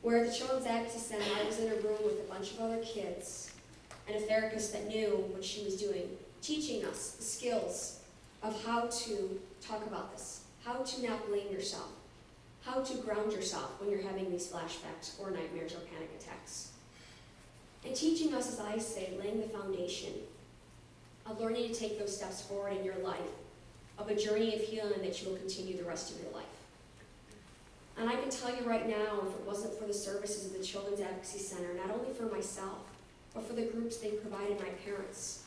where at the Children's Advocacy Center, I was in a room with a bunch of other kids and a therapist that knew what she was doing, teaching us the skills of how to talk about this, how to not blame yourself, how to ground yourself when you're having these flashbacks or nightmares or panic attacks. And teaching us, as I say, laying the foundation of learning to take those steps forward in your life, of a journey of healing that you will continue the rest of your life. And I can tell you right now, if it wasn't for the services of the Children's Advocacy Center, not only for myself, but for the groups they provided my parents,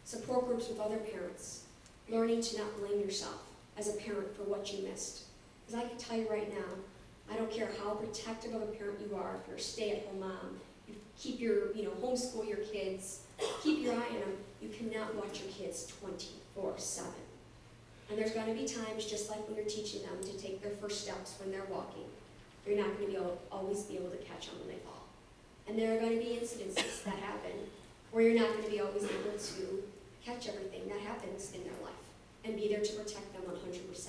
support groups with other parents, learning to not blame yourself as a parent for what you missed. Because I can tell you right now, I don't care how protective of a parent you are, if you're a stay-at-home mom, you keep your, homeschool your kids, keep your eye on them, you cannot watch your kids 24/7. And there's going to be times, just like when you're teaching them to take their first steps when they're walking, you're not going to always be able to catch them when they fall. And there are going to be incidences that happen where you're not going to be always able to catch everything that happens in their life and be there to protect them 100%.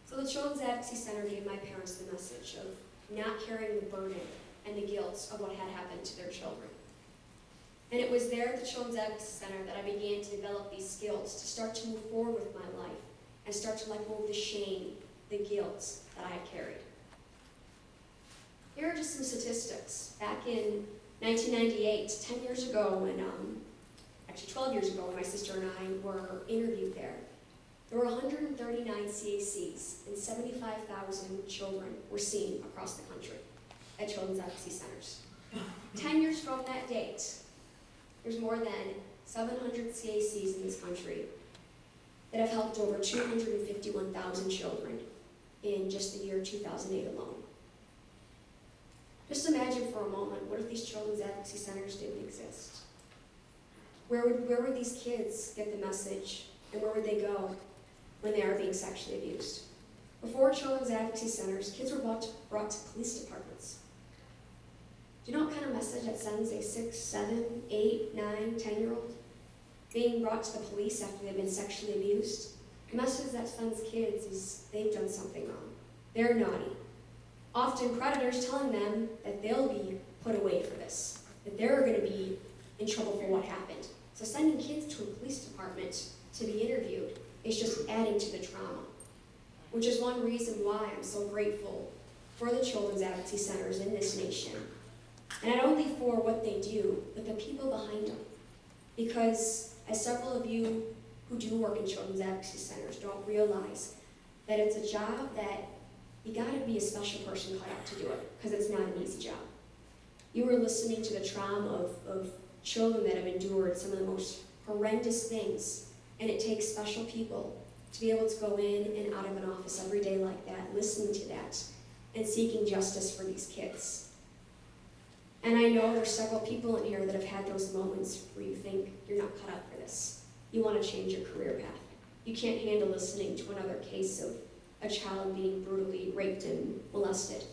So the Children's Advocacy Center gave my parents the message of not carrying the burden and the guilt of what had happened to their children. And it was there at the Children's Advocacy Center that I began to develop these skills to start to move forward with my life and start to let go of the shame, the guilt that I had carried. Here are just some statistics. Back in 1998, 10 years ago, actually 12 years ago when my sister and I were interviewed there were 139 CACs and 75,000 children were seen across the country at Children's Advocacy Centers. 10 years from that date, there's more than 700 CACs in this country that have helped over 251,000 children in just the year 2008 alone. Just imagine for a moment, what if these Children's Advocacy Centers didn't exist? Where would these kids get the message, and where would they go when they are being sexually abused? Before Children's Advocacy Centers, kids were brought to police departments. Do you know what kind of message that sends a 6, 7, 8, 9, 10-year-old being brought to the police after they've been sexually abused? The message that sends kids is they've done something wrong. They're naughty. Often predators telling them that they'll be put away for this, that they're going to be in trouble for what happened. So sending kids to a police department to be interviewed is just adding to the trauma, which is one reason why I'm so grateful for the Children's Advocacy Centers in this nation. And not only for what they do, but the people behind them. Because as several of you who do work in Children's Advocacy Centers don't realize that it's a job that you gotta be a special person cut out to do it, because it's not an easy job. You were listening to the trauma of children that have endured some of the most horrendous things, and it takes special people to be able to go in and out of an office every day like that, listening to that, and seeking justice for these kids. And I know there's several people in here that have had those moments where you think you're not cut out for this. You want to change your career path. You can't handle listening to another case of a child being brutally raped and molested.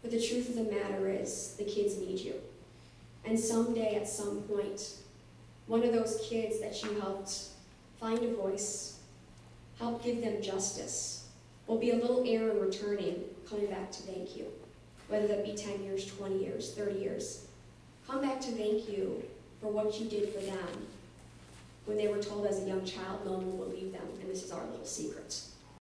But the truth of the matter is, the kids need you. And someday, at some point, one of those kids that you helped find a voice, help give them justice, will be a little Erin returning, coming back to thank you. Whether that be 10 years, 20 years, 30 years. Come back to thank you for what you did for them when they were told as a young child no one would believe them, and this is our little secret.